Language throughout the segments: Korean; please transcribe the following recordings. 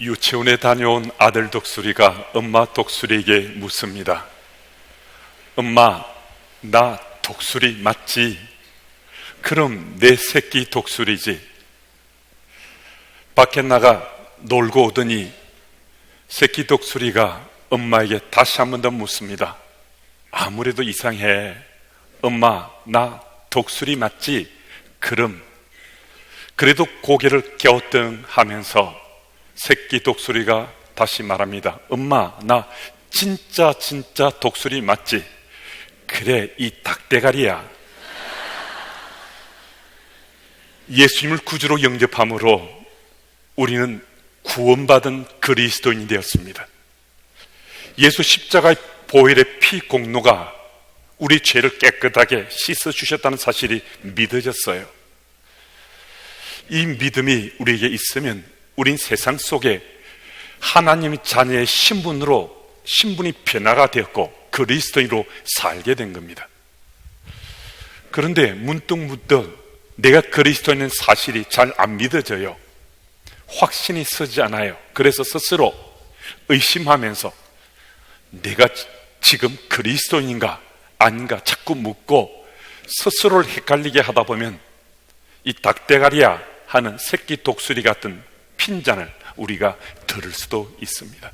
유치원에 다녀온 아들 독수리가 엄마 독수리에게 묻습니다. 엄마, 나 독수리 맞지? 그럼 내 새끼 독수리지. 밖에 나가 놀고 오더니 새끼 독수리가 엄마에게 다시 한 번 더 묻습니다. 아무래도 이상해. 엄마, 나 독수리 맞지? 그래도 고개를 갸우뚱하면서 새끼 독수리가 다시 말합니다. 엄마, 나 진짜 독수리 맞지? 그래, 이 닭대가리야. 예수님을 구주로 영접함으로 우리는 구원받은 그리스도인이 되었습니다. 예수 십자가의 보혈의 피 공로가 우리 죄를 깨끗하게 씻어주셨다는 사실이 믿어졌어요. 이 믿음이 우리에게 있으면 우린 세상 속에 하나님의 자녀의 신분이 변화가 되었고 그리스도인으로 살게 된 겁니다. 그런데 문득 내가 그리스도인인 사실이 잘 안 믿어져요. 확신이 서지 않아요. 그래서 스스로 의심하면서 내가 지금 그리스도인인가 아닌가 자꾸 묻고 스스로를 헷갈리게 하다 보면 이 닭대가리야 하는 새끼 독수리 같은 핀잔을 우리가 들을 수도 있습니다.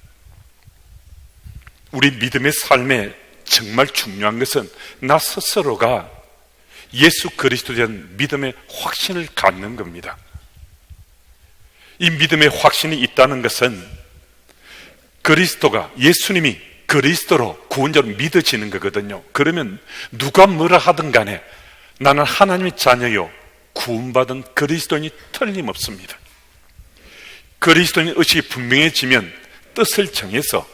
우리 믿음의 삶에 정말 중요한 것은 나 스스로가 예수 그리스도에 대한 믿음의 확신을 갖는 겁니다. 이 믿음의 확신이 있다는 것은 예수님이 그리스도로 구원자로 믿어지는 거거든요. 그러면 누가 뭐라 하든 간에 나는 하나님의 자녀요 구원받은 그리스도인이 틀림없습니다. 그리스도인의 의식이 분명해지면 뜻을 정해서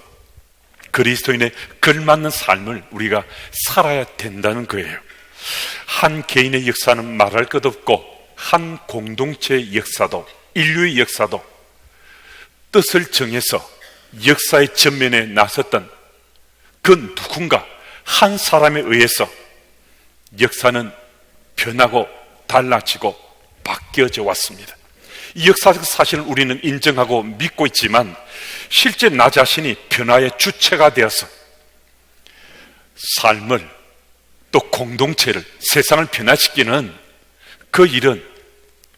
그리스도인의 걸맞는 삶을 우리가 살아야 된다는 거예요. 한 개인의 역사는 말할 것 없고 한 공동체의 역사도 인류의 역사도 뜻을 정해서 역사의 전면에 나섰던 그 누군가 한 사람에 의해서 역사는 변하고 달라지고 바뀌어져 왔습니다. 이 역사적 사실을 우리는 인정하고 믿고 있지만 실제 나 자신이 변화의 주체가 되어서 삶을 또 공동체를 세상을 변화시키는 그 일은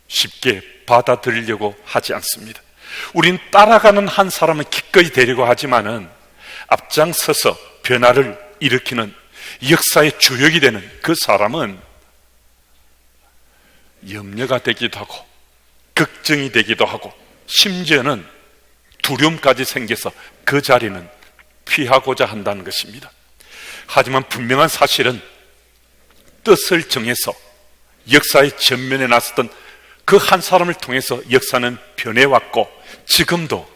쉽게 받아들이려고 하지 않습니다. 우린 따라가는 한 사람을 기꺼이 되려고 하지만은 앞장서서 변화를 일으키는 역사의 주역이 되는 그 사람은 염려가 되기도 하고 걱정이 되기도 하고 심지어는 두려움까지 생겨서 그 자리는 피하고자 한다는 것입니다. 하지만 분명한 사실은 뜻을 정해서 역사의 전면에 나섰던 그 한 사람을 통해서 역사는 변해왔고 지금도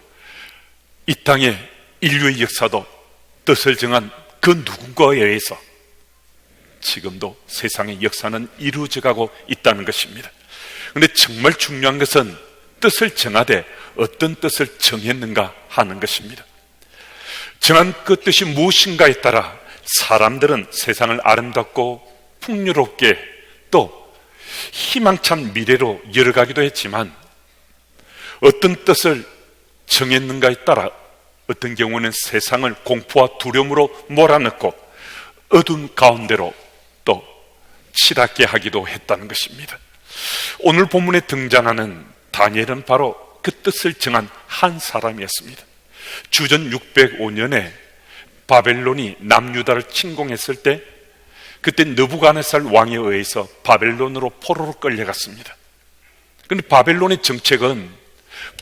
이 땅의 인류의 역사도 뜻을 정한 그 누군가에 의해서 지금도 세상의 역사는 이루어져가고 있다는 것입니다. 그런데 정말 중요한 것은 뜻을 정하되 어떤 뜻을 정했는가 하는 것입니다. 정한 그 뜻이 무엇인가에 따라 사람들은 세상을 아름답고 풍요롭게 또 희망찬 미래로 열어가기도 했지만 어떤 뜻을 정했는가에 따라 어떤 경우는 세상을 공포와 두려움으로 몰아넣고 어두운 가운데로 또 치닫게 하기도 했다는 것입니다. 오늘 본문에 등장하는 다니엘은 바로 그 뜻을 정한 한 사람이었습니다. 주전 605년에 바벨론이 남유다를 침공했을 때 그때 느부갓네살 왕에 의해서 바벨론으로 포로로 끌려갔습니다. 그런데 바벨론의 정책은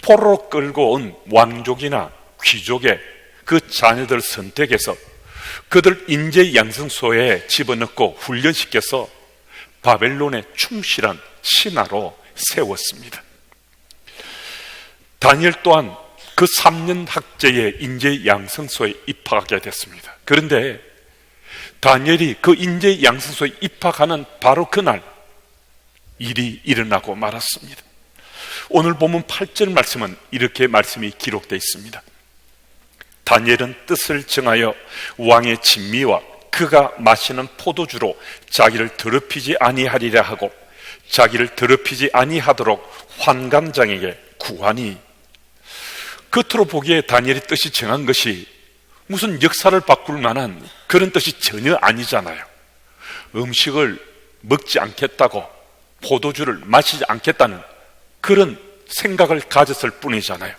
포로로 끌고 온 왕족이나 귀족의 그 자녀들을 선택해서 그들 인재 양성소에 집어넣고 훈련시켜서 바벨론의 충실한 신하로 세웠습니다. 다니엘 또한 그 3년 학제의 인재 양성소에 입학하게 됐습니다. 그런데 다니엘이 그 인재 양성소에 입학하는 바로 그날 일이 일어나고 말았습니다. 오늘 본문 8절 말씀은 이렇게 말씀이 기록되어 있습니다. 다니엘은 뜻을 정하여 왕의 진미와 그가 마시는 포도주로 자기를 더럽히지 아니하리라 하고 자기를 더럽히지 아니하도록 환관장에게 구하니 겉으로 보기에 다니엘이 뜻이 정한 것이 무슨 역사를 바꿀 만한 그런 뜻이 전혀 아니잖아요. 음식을 먹지 않겠다고, 포도주를 마시지 않겠다는 그런 생각을 가졌을 뿐이잖아요.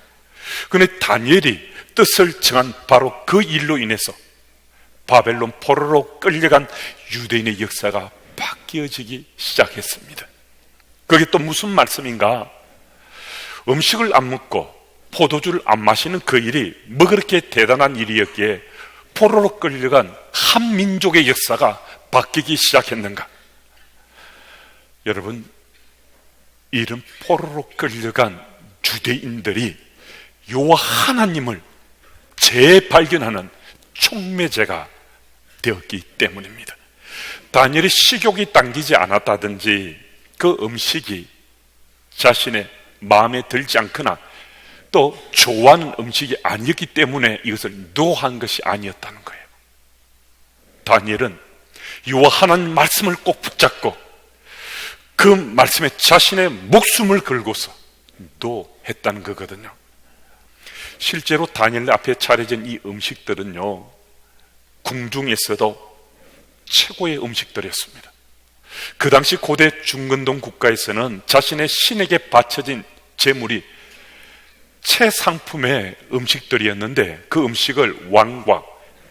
그런데 다니엘이 뜻을 정한 바로 그 일로 인해서 바벨론 포로로 끌려간 유대인의 역사가 바뀌어지기 시작했습니다. 그게 또 무슨 말씀인가? 음식을 안 먹고 포도주를 안 마시는 그 일이 뭐 그렇게 대단한 일이었기에 포로로 끌려간 한 민족의 역사가 바뀌기 시작했는가? 여러분, 이런 포로로 끌려간 유대인들이 여호와 하나님을 재발견하는 촉매제가 되었기 때문입니다. 다니엘이 식욕이 당기지 않았다든지 그 음식이 자신의 마음에 들지 않거나 또 좋아하는 음식이 아니었기 때문에 이것을 노한 것이 아니었다는 거예요. 다니엘은 여호와 하나님 말씀을 꼭 붙잡고 그 말씀에 자신의 목숨을 걸고서 노했다는 거거든요. 실제로 다니엘 앞에 차려진 이 음식들은요, 궁중에서도 최고의 음식들이었습니다. 그 당시 고대 중근동 국가에서는 자신의 신에게 바쳐진 제물이 최상품의 음식들이었는데 그 음식을 왕과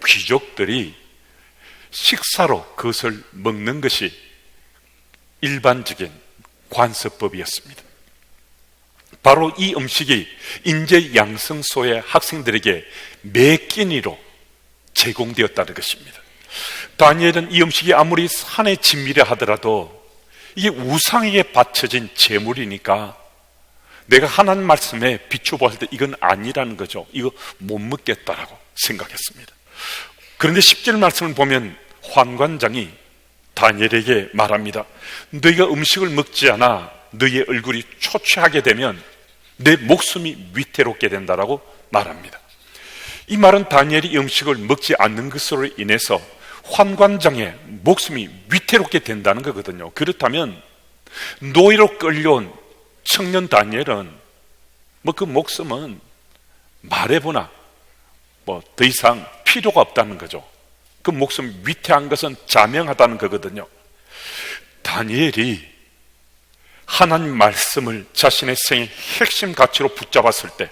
귀족들이 식사로 그것을 먹는 것이 일반적인 관습법이었습니다. 바로 이 음식이 인재 양성소의 학생들에게 매 끼니로 제공되었다는 것입니다. 다니엘은 이 음식이 아무리 산의 진미라 하더라도 이게 우상에게 바쳐진 제물이니까 내가 하나님 말씀에 비춰보았을 때 이건 아니라는 거죠. 이거 못 먹겠다라고 생각했습니다. 그런데 10절 말씀을 보면 환관장이 다니엘에게 말합니다. 너희가 음식을 먹지 않아 너희의 얼굴이 초췌하게 되면 내 목숨이 위태롭게 된다라고 말합니다. 이 말은 다니엘이 음식을 먹지 않는 것으로 인해서 환관장의 목숨이 위태롭게 된다는 거거든요. 그렇다면 노예로 끌려온 청년 다니엘은 뭐 그 목숨은 말해보나 뭐 더 이상 필요가 없다는 거죠. 그 목숨 위태한 것은 자명하다는 거거든요. 다니엘이 하나님 말씀을 자신의 생의 핵심 가치로 붙잡았을 때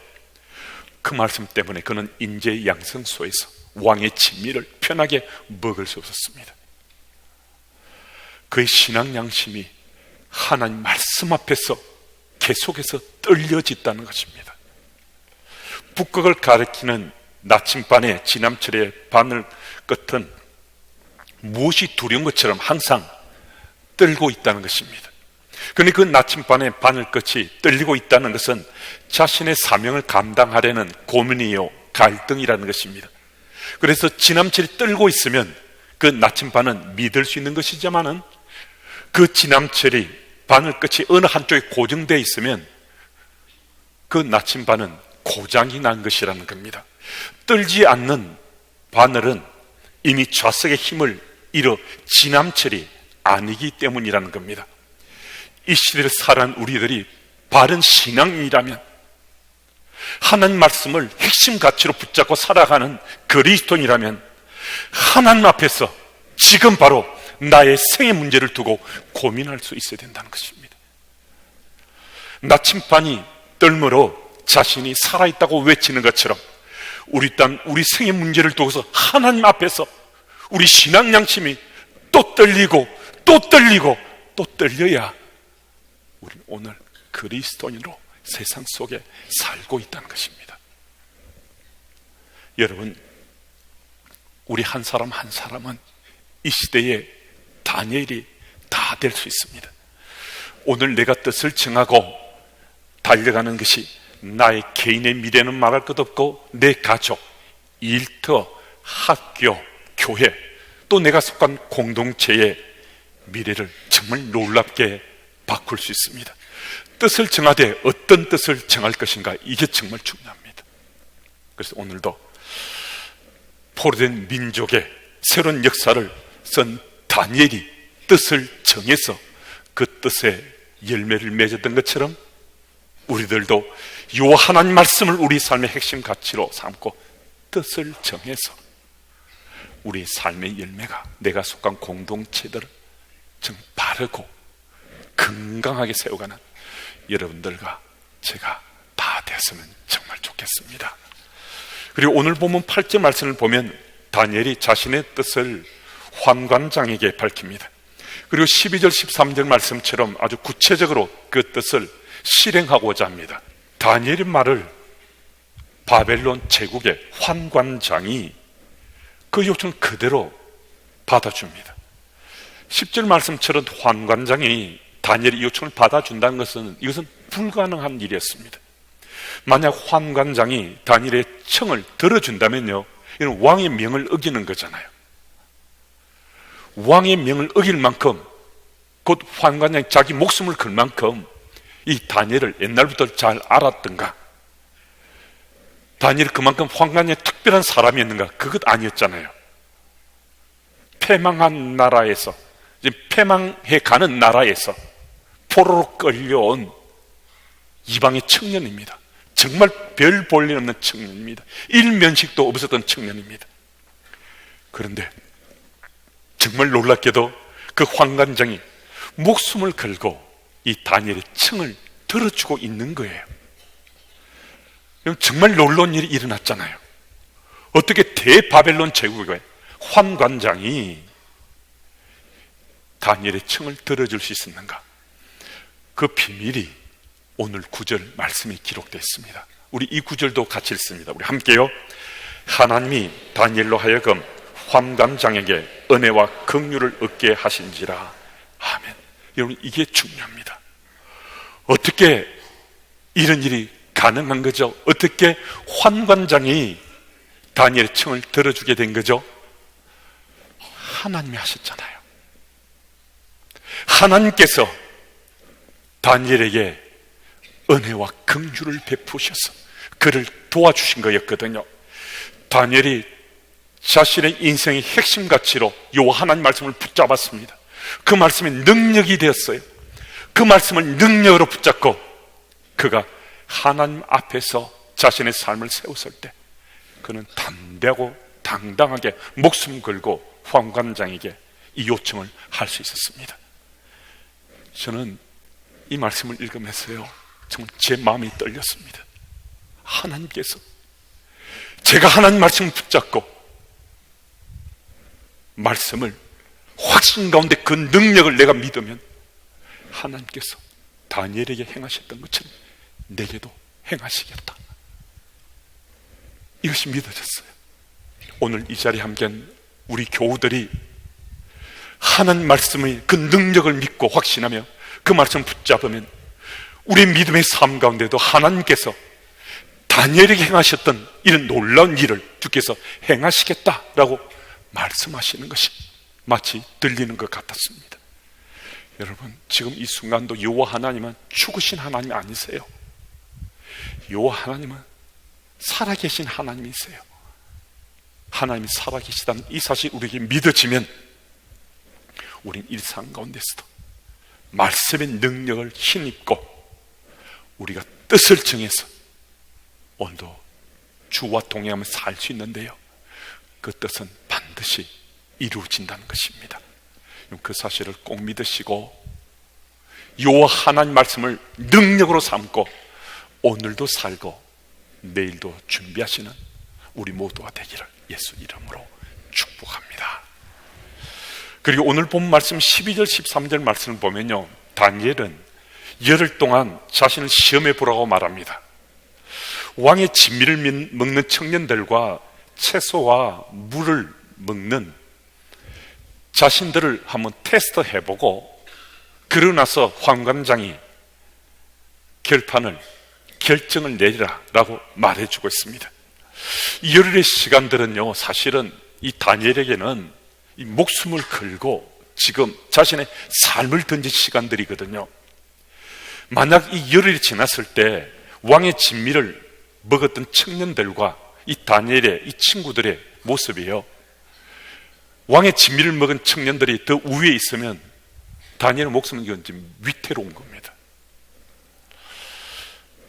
그 말씀 때문에 그는 인재 양성소에서 왕의 진미를 편하게 먹을 수 없었습니다. 그의 신앙 양심이 하나님 말씀 앞에서 계속해서 떨려졌다는 것입니다. 북극을 가리키는 나침반의 지남철의 바늘 끝은 무엇이 두려운 것처럼 항상 떨고 있다는 것입니다. 그런데 그 나침반의 바늘 끝이 떨리고 있다는 것은 자신의 사명을 감당하려는 고민이요 갈등이라는 것입니다. 그래서 지남철이 떨고 있으면 그 나침반은 믿을 수 있는 것이지만은 그 지남철이 바늘 끝이 어느 한쪽에 고정되어 있으면 그 나침반은 고장이 난 것이라는 겁니다. 떨지 않는 바늘은 이미 좌석의 힘을 잃어 지남철이 아니기 때문이라는 겁니다. 이 시대를 살아가는 우리들이 바른 신앙인이라면, 하나님 말씀을 핵심 가치로 붙잡고 살아가는 그리스도인이라면 하나님 앞에서 지금 바로 나의 생의 문제를 두고 고민할 수 있어야 된다는 것입니다. 나침반이 떨므로 자신이 살아있다고 외치는 것처럼 우리 생의 문제를 두고서 하나님 앞에서 우리 신앙 양심이 또 떨리고 또 떨리고 또 떨려야 우리는 오늘 그리스도인으로 세상 속에 살고 있다는 것입니다. 여러분, 우리 한 사람 한 사람은 이 시대에 다니엘이 다 될 수 있습니다. 오늘 내가 뜻을 정하고 달려가는 것이 나의 개인의 미래는 말할 것 없고 내 가족, 일터, 학교, 교회, 또 내가 속한 공동체의 미래를 정말 놀랍게 바꿀 수 있습니다. 뜻을 정하되 어떤 뜻을 정할 것인가, 이게 정말 중요합니다. 그래서 오늘도 포로된 민족의 새로운 역사를 쓴 다니엘이 뜻을 정해서 그 뜻에 열매를 맺었던 것처럼 우리들도 요 하나님 말씀을 우리 삶의 핵심 가치로 삼고 뜻을 정해서 우리 삶의 열매가 내가 속한 공동체들을 좀 바르고 건강하게 세워가는 여러분들과 제가 다 됐으면 정말 좋겠습니다. 그리고 오늘 본문 8절 말씀을 보면 다니엘이 자신의 뜻을 환관장에게 밝힙니다. 그리고 12절 13절 말씀처럼 아주 구체적으로 그 뜻을 실행하고자 합니다. 다니엘의 말을 바벨론 제국의 환관장이 그 요청을 그대로 받아줍니다. 10절 말씀처럼 환관장이 다니엘의 요청을 받아준다는 것은 이것은 불가능한 일이었습니다. 만약 환관장이 다니엘의 청을 들어준다면요, 이건 왕의 명을 어기는 거잖아요. 왕의 명을 어길 만큼, 곧 환관장이 자기 목숨을 걸 만큼 이 다니엘을 옛날부터 잘 알았던가, 다니엘이 그만큼 환관장의 특별한 사람이었는가? 그것 아니었잖아요. 패망한 나라에서, 이제 패망해 가는 나라에서 포로로 끌려온 이방의 청년입니다. 정말 별 볼 일 없는 청년입니다. 일면식도 없었던 청년입니다. 그런데 정말 놀랍게도 그 환관장이 목숨을 걸고 이 다니엘의 청을 들어주고 있는 거예요. 정말 놀라운 일이 일어났잖아요. 어떻게 대바벨론 제국의 환관장이 다니엘의 청을 들어줄 수 있었는가? 그 비밀이 오늘 9절 말씀에 기록되어 있습니다. 우리 이 9절도 같이 읽습니다. 우리 함께요. 하나님이 다니엘로 하여금 환관장에게 은혜와 긍휼을 얻게 하신지라. 아멘. 여러분, 이게 중요합니다. 어떻게 이런 일이 가능한 거죠? 어떻게 환관장이 다니엘의 청을 들어주게 된 거죠? 하나님이 하셨잖아요. 하나님께서 다니엘에게 은혜와 긍휼을 베푸셔서 그를 도와주신 거였거든요. 다니엘이 자신의 인생의 핵심 가치로 요 하나님 말씀을 붙잡았습니다. 그 말씀이 능력이 되었어요. 그 말씀을 능력으로 붙잡고 그가 하나님 앞에서 자신의 삶을 세웠을 때 그는 담대하고 당당하게 목숨 걸고 환관장에게 이 요청을 할 수 있었습니다. 저는 이 말씀을 읽으면서요, 정말 제 마음이 떨렸습니다. 하나님께서 제가 하나님 말씀을 붙잡고 말씀을 확신 가운데 그 능력을 내가 믿으면 하나님께서 다니엘에게 행하셨던 것처럼 내게도 행하시겠다. 이것이 믿어졌어요. 오늘 이 자리에 함께한 우리 교우들이 하나님 말씀의 그 능력을 믿고 확신하며 그 말씀을 붙잡으면 우리 믿음의 삶 가운데도 하나님께서 다니엘에게 행하셨던 이런 놀라운 일을 주께서 행하시겠다라고 말씀하시는 것이 마치 들리는 것 같았습니다. 여러분, 지금 이 순간도 여호와 하나님은 죽으신 하나님이 아니세요. 여호와 하나님은 살아계신 하나님이세요. 하나님이 살아계시다는 이 사실이 우리에게 믿어지면 우린 일상 가운데서도 말씀의 능력을 힘입고 우리가 뜻을 정해서 오늘도 주와 동행하며 살 수 있는데요, 그 뜻은 반드시 이루어진다는 것입니다. 그 사실을 꼭 믿으시고 여호와 하나님 말씀을 능력으로 삼고 오늘도 살고 내일도 준비하시는 우리 모두가 되기를 예수 이름으로 축복합니다. 그리고 오늘 본 말씀 12절 13절 말씀을 보면요, 다니엘은 열흘 동안 자신을 시험해 보라고 말합니다. 왕의 진미를 먹는 청년들과 채소와 물을 먹는 자신들을 한번 테스트 해보고 그러고 나서 환관장이 결정을 내리라 라고 말해주고 있습니다. 이 열흘의 시간들은요, 사실은 이 다니엘에게는 이 목숨을 걸고 지금 자신의 삶을 던진 시간들이거든요. 만약 이 열흘이 지났을 때 왕의 진미를 먹었던 청년들과 이 다니엘의 이 친구들의 모습이에요, 왕의 진미를 먹은 청년들이 더 우위에 있으면 다니엘의 목숨은 이건 좀 위태로운 겁니다.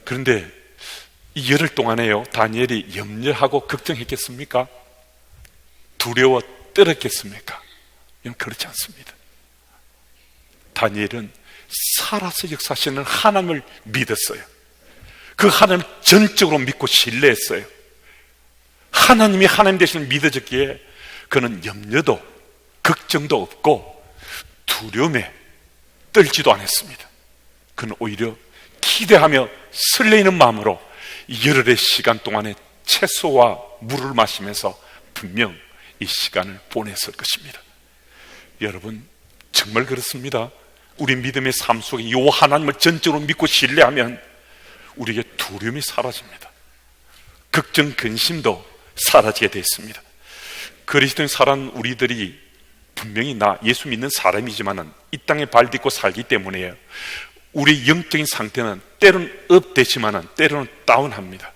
그런데 이 열흘 동안에요, 다니엘이 염려하고 걱정했겠습니까? 두려워 떨었겠습니까? 이건 그렇지 않습니다. 다니엘은 살아서 역사하시는 하나님을 믿었어요. 그 하나님을 전적으로 믿고 신뢰했어요. 하나님이 하나님 되시는 믿어졌기에 그는 염려도 걱정도 없고 두려움에 떨지도 않았습니다. 그는 오히려 기대하며 설레이는 마음으로 열흘의 시간 동안에 채소와 물을 마시면서 분명 이 시간을 보냈을 것입니다. 여러분, 정말 그렇습니다. 우리 믿음의 삶 속에 이 하나님을 전적으로 믿고 신뢰하면 우리에게 두려움이 사라집니다. 걱정, 근심도 사라지게 되어 있습니다. 그리스도인 살아온 우리들이 분명히 나 예수 믿는 사람이지만은 이 땅에 발 딛고 살기 때문에 우리 영적인 상태는 때로는 업되지만은 때로는 다운합니다.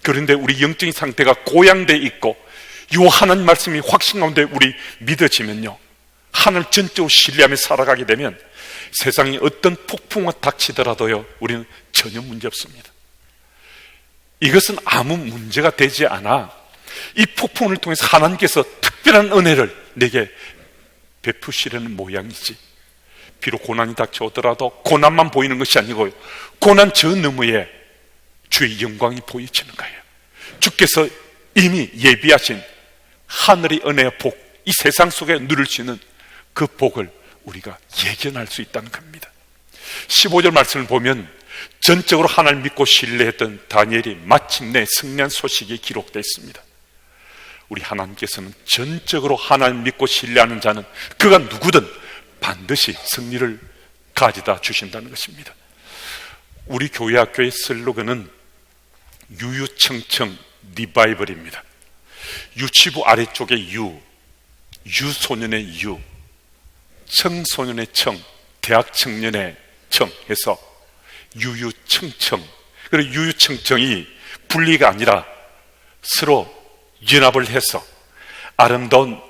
그런데 우리 영적인 상태가 고양돼 있고 이 하나님 말씀이 확신 가운데 우리 믿어지면요, 하나님을 전적으로 신뢰하며 살아가게 되면 세상에 어떤 폭풍이 닥치더라도요, 우리는 전혀 문제 없습니다. 이것은 아무 문제가 되지 않아 이 폭풍을 통해서 하나님께서 특별한 은혜를 내게 베푸시려는 모양이지, 비록 고난이 닥쳐오더라도 고난만 보이는 것이 아니고 고난 저 너머에 주의 영광이 보이시는 거예요. 주께서 이미 예비하신 하늘의 은혜의 복, 이 세상 속에 누릴 수 있는 그 복을 우리가 예견할 수 있다는 겁니다. 15절 말씀을 보면 전적으로 하나님을 믿고 신뢰했던 다니엘이 마침내 승리한 소식이 기록되어 있습니다. 우리 하나님께서는 전적으로 하나님을 믿고 신뢰하는 자는 그가 누구든 반드시 승리를 가져다 주신다는 것입니다. 우리 교회 학교의 슬로건은 유유청청 리바이벌입니다. 유치부 아래쪽에 유소년의 유, 청소년의 청, 대학 청년의 청 해서 유유청청. 그리고 유유청청이 분리가 아니라 서로 연합을 해서 아름다운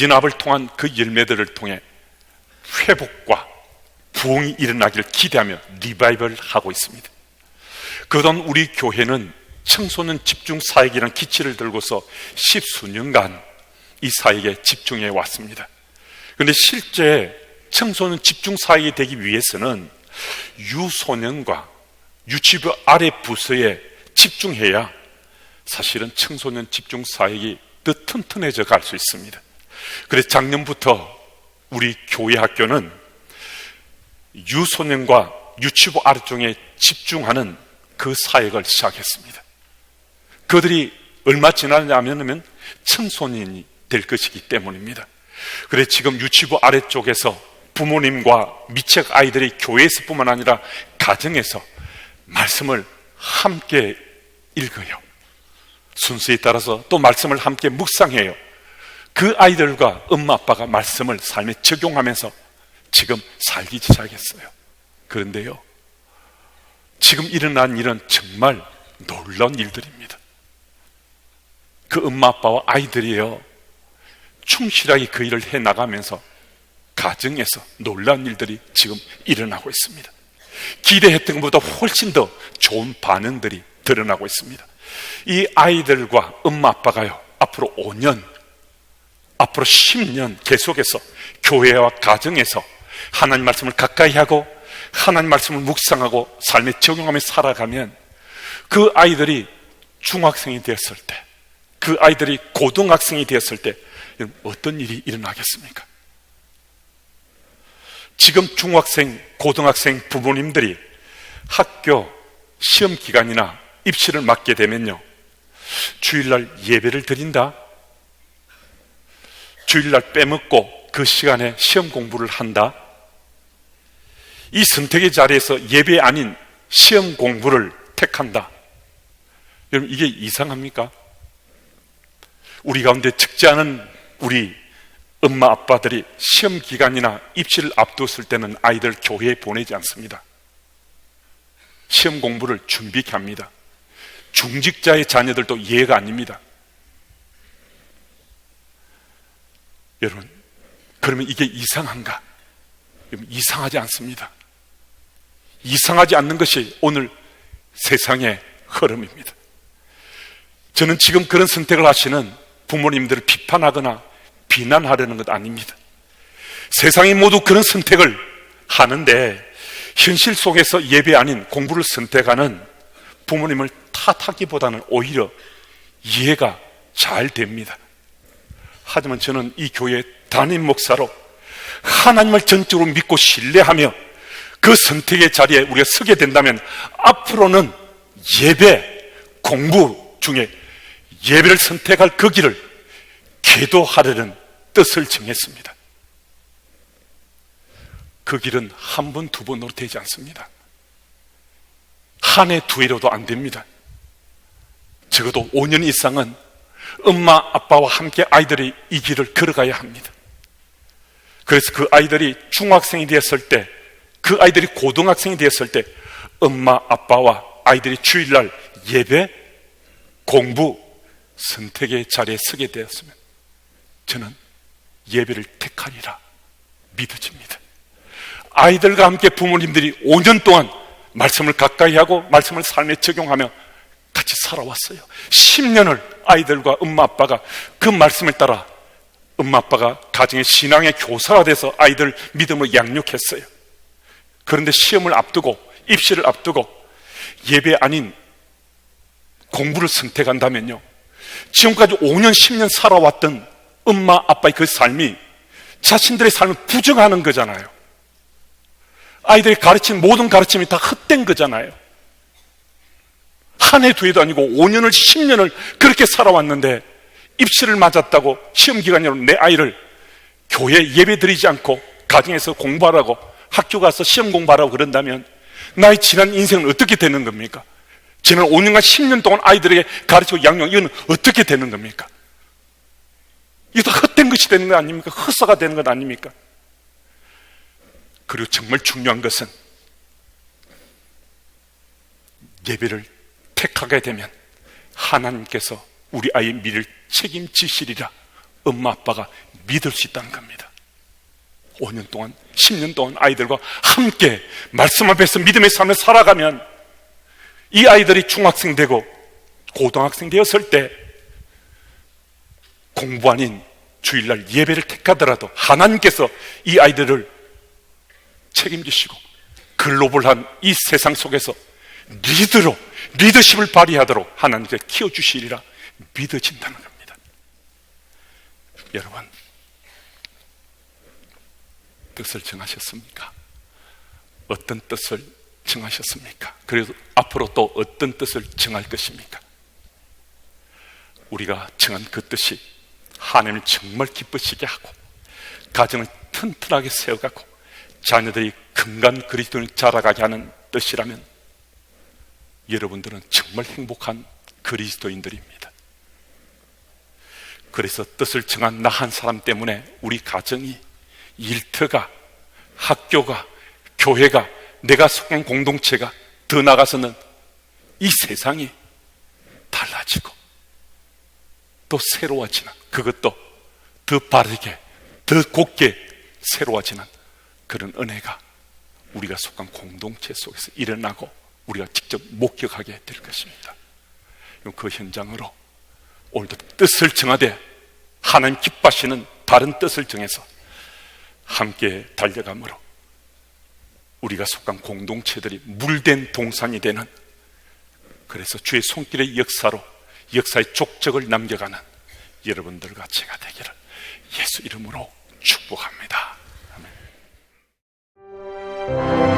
연합을 통한 그 열매들을 통해 회복과 부흥이 일어나기를 기대하며 리바이벌을 하고 있습니다. 그동안 우리 교회는 청소년 집중 사역이라는 기치를 들고서 10수년간 이 사역에 집중해 왔습니다. 그런데 실제 청소년 집중 사역이 되기 위해서는 유소년과 유치부 아래 부서에 집중해야 사실은 청소년 집중 사역이 더 튼튼해져 갈 수 있습니다. 그래서 작년부터 우리 교회 학교는 유소년과 유치부 아래쪽에 집중하는 그 사역을 시작했습니다. 그들이 얼마 지나냐면 청소년이 될 것이기 때문입니다. 그래서 지금 유치부 아래쪽에서 부모님과 미책 아이들이 교회에서 뿐만 아니라 가정에서 말씀을 함께 읽어요. 순서에 따라서 또 말씀을 함께 묵상해요. 그 아이들과 엄마 아빠가 말씀을 삶에 적용하면서 지금 살기 시작했어요. 그런데요, 지금 일어난 일은 정말 놀라운 일들입니다. 그 엄마 아빠와 아이들이요, 충실하게 그 일을 해나가면서 가정에서 놀라운 일들이 지금 일어나고 있습니다. 기대했던 것보다 훨씬 더 좋은 반응들이 드러나고 있습니다. 이 아이들과 엄마 아빠가요, 앞으로 5년, 앞으로 10년 계속해서 교회와 가정에서 하나님 말씀을 가까이 하고 하나님 말씀을 묵상하고 삶에 적용하며 살아가면 그 아이들이 중학생이 되었을 때, 그 아이들이 고등학생이 되었을 때 어떤 일이 일어나겠습니까? 지금 중학생, 고등학생 부모님들이 학교 시험 기간이나 입시를 맞게 되면요, 주일날 예배를 드린다, 주일날 빼먹고 그 시간에 시험 공부를 한다, 이 선택의 자리에서 예배 아닌 시험 공부를 택한다. 여러분, 이게 이상합니까? 우리 가운데 적지 않은 우리 엄마 아빠들이 시험 기간이나 입시를 앞두었을 때는 아이들 교회에 보내지 않습니다. 시험 공부를 준비케 합니다. 중직자의 자녀들도 예가 아닙니다. 여러분, 그러면 이게 이상한가? 여러분, 이상하지 않습니다. 이상하지 않는 것이 오늘 세상의 흐름입니다. 저는 지금 그런 선택을 하시는 부모님들을 비판하거나 비난하려는 것 아닙니다. 세상이 모두 그런 선택을 하는데 현실 속에서 예배 아닌 공부를 선택하는 부모님을 탓하기보다는 오히려 이해가 잘 됩니다. 하지만 저는 이 교회 담임 목사로 하나님을 전적으로 믿고 신뢰하며 그 선택의 자리에 우리가 서게 된다면 앞으로는 예배, 공부 중에 예배를 선택할 그 길을 계도하려는 뜻을 정했습니다. 그 길은 한 번, 두 번으로 되지 않습니다. 한 해, 두 해로도 안 됩니다. 적어도 5년 이상은 엄마, 아빠와 함께 아이들이 이 길을 걸어가야 합니다. 그래서 그 아이들이 중학생이 되었을 때, 그 아이들이 고등학생이 되었을 때 엄마, 아빠와 아이들이 주일날 예배, 공부, 선택의 자리에 서게 되었으면 저는 예배를 택하리라 믿어집니다. 아이들과 함께 부모님들이 5년 동안 말씀을 가까이 하고 말씀을 삶에 적용하며 같이 살아왔어요. 10년을 아이들과 엄마 아빠가 그 말씀을 따라 엄마 아빠가 가정의 신앙의 교사가 돼서 아이들 믿음을 양육했어요. 그런데 시험을 앞두고 입시를 앞두고 예배 아닌 공부를 선택한다면요, 지금까지 5년 10년 살아왔던 엄마 아빠의 그 삶이 자신들의 삶을 부정하는 거잖아요. 아이들이 가르친 모든 가르침이 다 헛된 거잖아요. 한 해 두 해도 아니고 5년을 10년을 그렇게 살아왔는데 입시를 맞았다고 시험 기간으로 내 아이를 교회에 예배 드리지 않고 가정에서 공부하라고 학교 가서 시험 공부하라고 그런다면 나의 지난 인생은 어떻게 되는 겁니까? 지난 5년간 10년 동안 아이들에게 가르치고 양육, 이건 어떻게 되는 겁니까? 이거 다 헛된 것이 되는 거 아닙니까? 헛사가 되는 것 아닙니까? 그리고 정말 중요한 것은 예배를 택하게 되면 하나님께서 우리 아이의 미래를 책임지시리라 엄마 아빠가 믿을 수 있다는 겁니다. 5년 동안 10년 동안 아이들과 함께 말씀 앞에서 믿음의 삶을 살아가면 이 아이들이 중학생 되고 고등학생 되었을 때 공부 아닌 주일날 예배를 택하더라도 하나님께서 이 아이들을 책임지시고 글로벌한 이 세상 속에서 리더십을 발휘하도록 하나님께서 키워주시리라 믿어진다는 겁니다. 여러분, 뜻을 정하셨습니까? 어떤 뜻을 정하셨습니까? 그래서 앞으로 또 어떤 뜻을 정할 것입니까? 우리가 정한 그 뜻이 하나님을 정말 기쁘시게 하고 가정을 튼튼하게 세워가고 자녀들이 건강한 그리스도인을 자라가게 하는 뜻이라면 여러분들은 정말 행복한 그리스도인들입니다. 그래서 뜻을 정한 나 한 사람 때문에 우리 가정이, 일터가, 학교가, 교회가, 내가 속한 공동체가, 더 나아가서는 이 세상이 달라지고 또 새로워지는, 그것도 더 바르게, 더 곱게 새로워지는 그런 은혜가 우리가 속한 공동체 속에서 일어나고 우리가 직접 목격하게 될 것입니다. 그 현장으로 오늘도 뜻을 정하되 하나님 기뻐하시는 바른 뜻을 정해서 함께 달려감으로 우리가 속한 공동체들이 물된 동산이 되는, 그래서 주의 손길의 역사로 역사의 족적을 남겨가는 여러분들과 제가 되기를 예수 이름으로 축복합니다. 아멘.